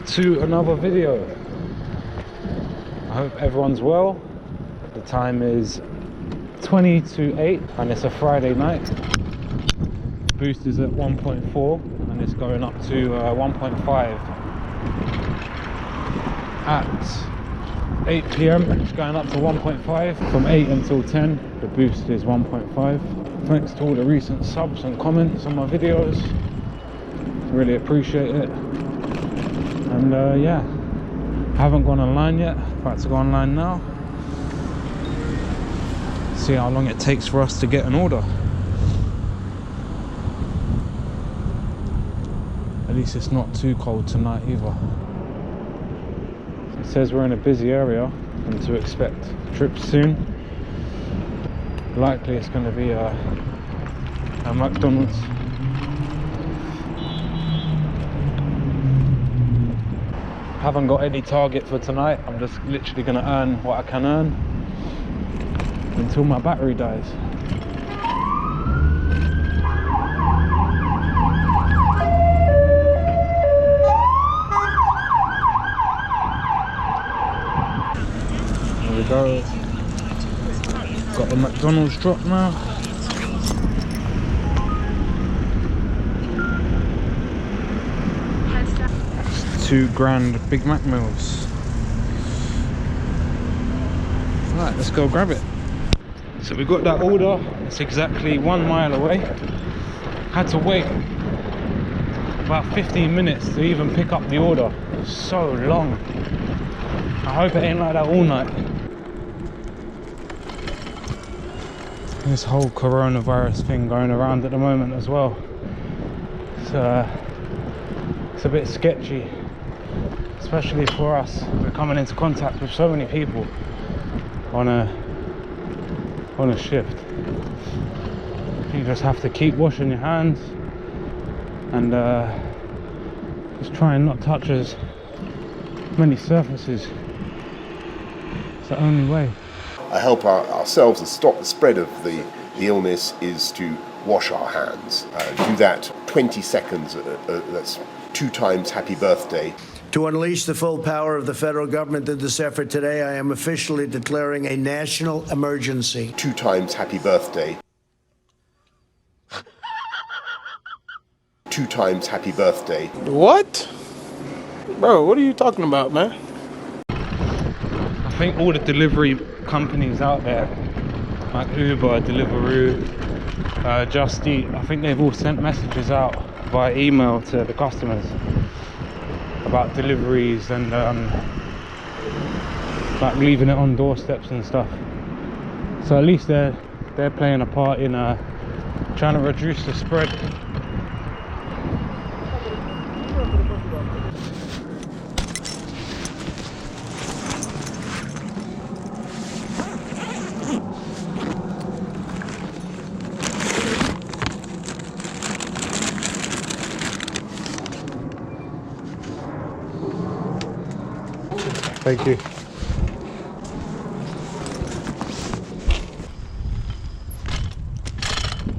to another video. I hope everyone's well. The time is 20 to 8 and it's a Friday night. Boost is at 1.4 and it's going up to 1.5 at 8 PM. It's going up to 1.5 from 8 until 10. The boost is 1.5. Thanks to all the recent subs and comments on my videos, really appreciate it. And yeah, haven't gone online yet, about to go online now, see how long it takes for us to get an order. At least it's not too cold tonight either. It says we're in a busy area and to expect trips soon. Likely it's going to be a McDonald's. Haven't got any target for tonight. I'm just literally going to earn what I can earn until my battery dies. There we go. Got the McDonald's drop now. £2 Big Mac meals. Right, let's go grab it. So we got that order. It's exactly 1 mile away. Had to wait about 15 minutes to even pick up the order. So long. I hope it ain't like that all night. This whole coronavirus thing going around at the moment as well. It's a bit sketchy, especially for us. We're coming into contact with so many people on a shift. You just have to keep washing your hands and just try and not touch as many surfaces. It's the only way. I help ourselves and stop the spread of the illness is to wash our hands. Do that 20 seconds, that's 2 times happy birthday. To unleash the full power of the federal government in this effort today, I am officially declaring a national emergency. 2 times happy birthday. 2 times happy birthday. What? Bro, what are you talking about, man? I think all the delivery companies out there, like Uber, Deliveries, Justeat, I think they've all sent messages out via email to the customers about deliveries and like leaving it on doorsteps and stuff. So at least they're playing a part in trying to reduce the spread. Thank you.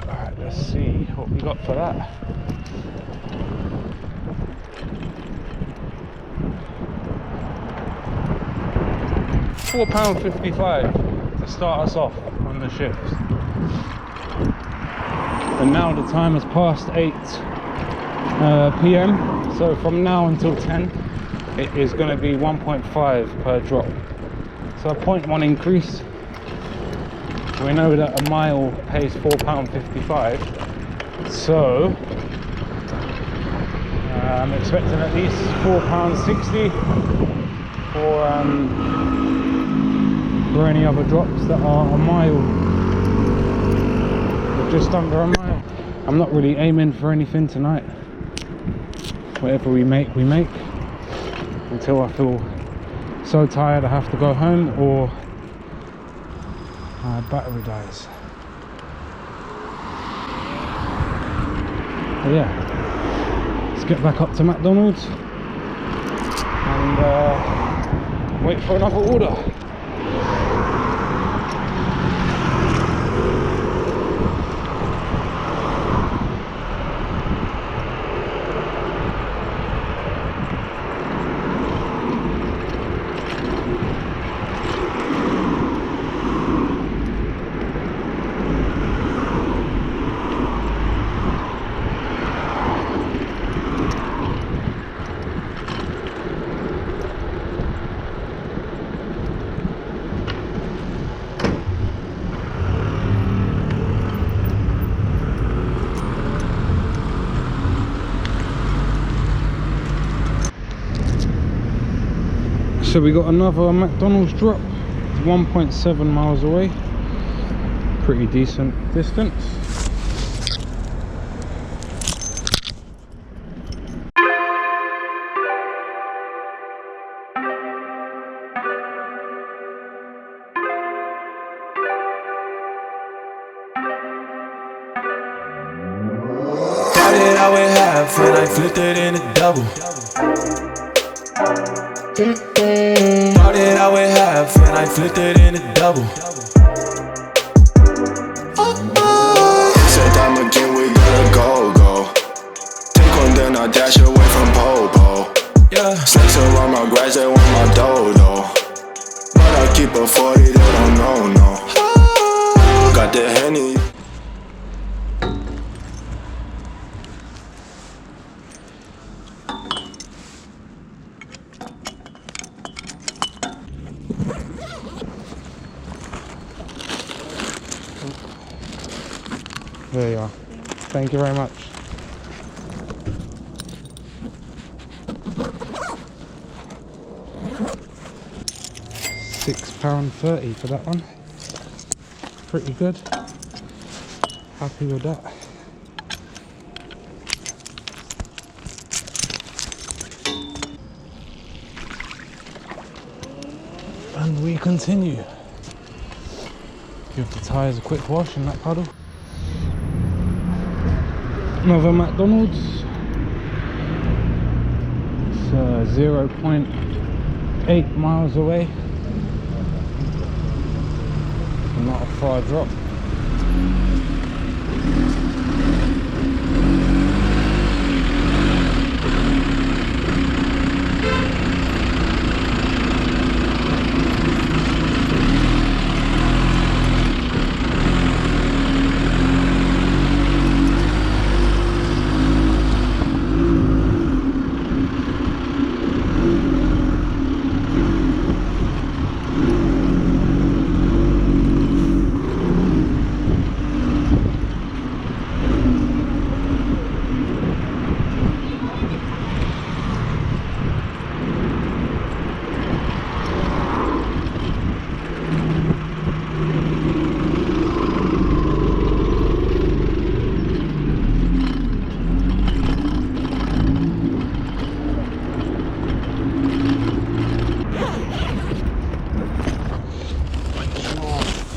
Alright, let's see what we got for that. £4.55 to start us off on the shifts. And now the time has passed 8 PM, so from now until 10 it is going to be 1.5 per drop, so a 0.1 increase. We know that a mile pays £4.55, so I'm expecting at least £4.60 for any other drops that are a mile or just under a mile. I'm not really aiming for anything tonight. Whatever we make, until I feel so tired I have to go home or my battery dies. But yeah, let's get back up to McDonald's and wait for another order. So we got another McDonald's drop. It's 1.7 miles away. Pretty decent distance. Started out with half and I flipped it into double. Started out with half and I flipped it into double. Said I'm again, we gotta go. Take one, then I dash away from Popo. Yeah, snakes around my grass, they want my dodo. But I keep a 40, they don't know, no. Got the Henny. There you are. Thank you very much. £6.30 for that one. Pretty good. Happy with that. And we continue. Give the tyres a quick wash in that puddle. Another McDonald's. It's 0.8 miles away. Not a far drop.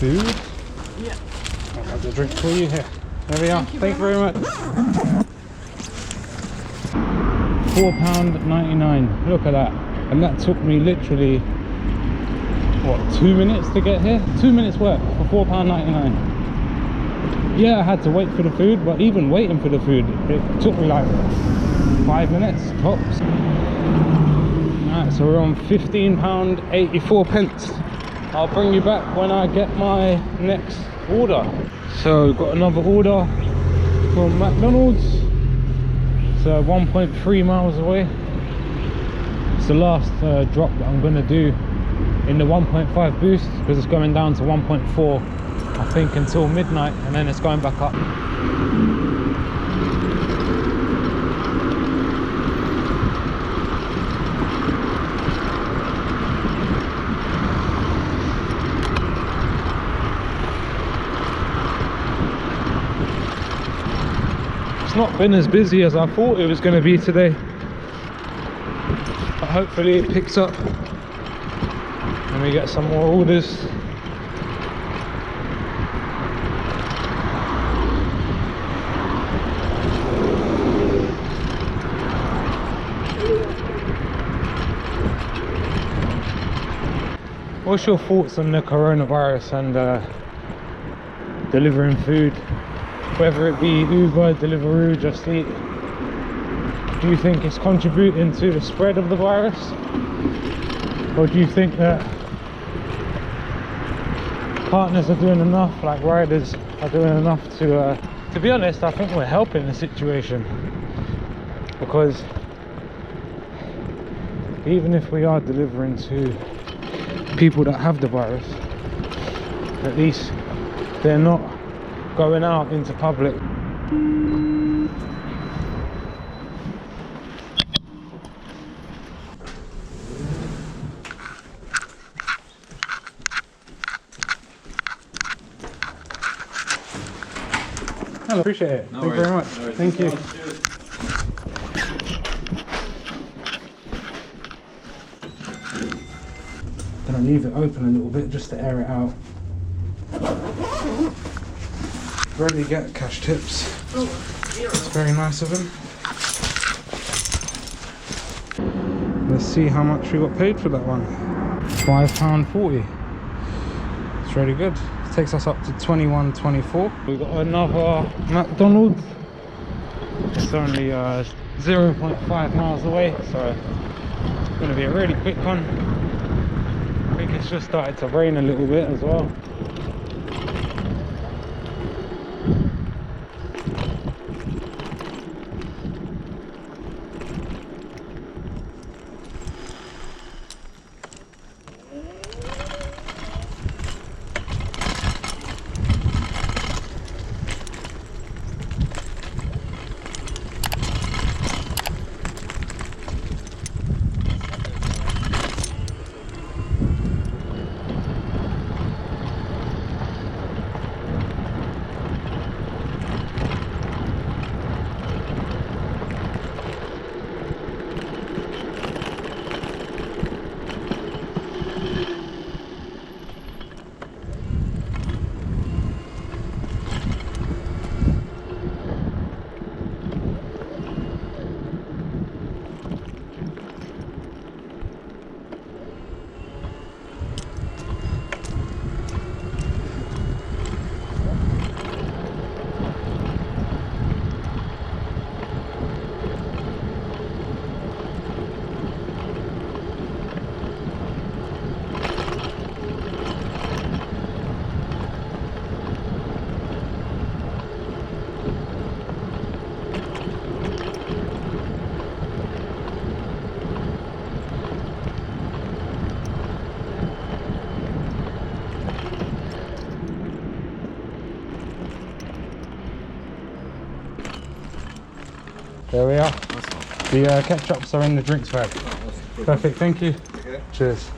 Food? Yeah. I'll have the drink for you here. There we are. Thank you very much. £4.99. Look at that. And that took me literally, what, 2 minutes to get here? 2 minutes work for £4.99. Yeah, I had to wait for the food, but even waiting for the food, it took me like 5 minutes tops. Alright, so we're on £15.84. I'll bring you back when I get my next order. So we've got another order from McDonald's. It's 1.3 miles away. It's the last drop that I'm going to do in the 1.5 boost, because it's going down to 1.4 I think until midnight, and then it's going back up. It's not been as busy as I thought it was going to be today, but hopefully it picks up and we get some more orders. What's your thoughts on the coronavirus and delivering food? Whether it be Uber, Deliveroo, Justeat, do you think it's contributing to the spread of the virus? Or do you think that partners are doing enough, like riders are doing enough to be honest, I think we're helping the situation, because even if we are delivering to people that have the virus, at least they're not going out into public. I appreciate it. Thank you very much. Thank you. Gonna leave it open a little bit just to air it out. Rarely get cash tips. It's very nice of him. Let's see how much we got paid for that one. £5.40. It's really good. It takes us up to 21.24. We've got another McDonald's. It's only 0.5 miles away, so it's going to be a really quick one. I think it's just started to rain a little bit as well. There we are. The ketchups are in the drinks bag. Perfect, thank you. Okay. Cheers.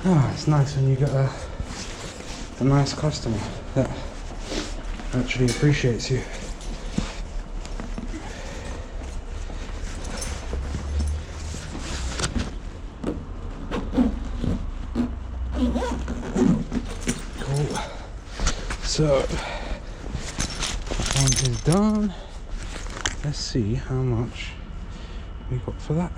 Oh, it's nice when you get a nice customer that actually appreciates you. So that one is done. Let's see how much we got for that.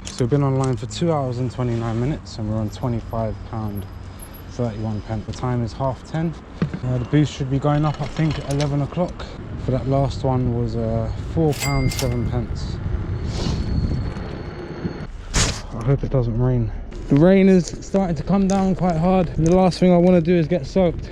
So we've been online for 2 hours and 29 minutes and we're on £25.31. The time is 10:30. The boost should be going up, I think, at 11 o'clock. For that last one was £4.07. I hope it doesn't rain. The rain is starting to come down quite hard and the last thing I want to do is get soaked.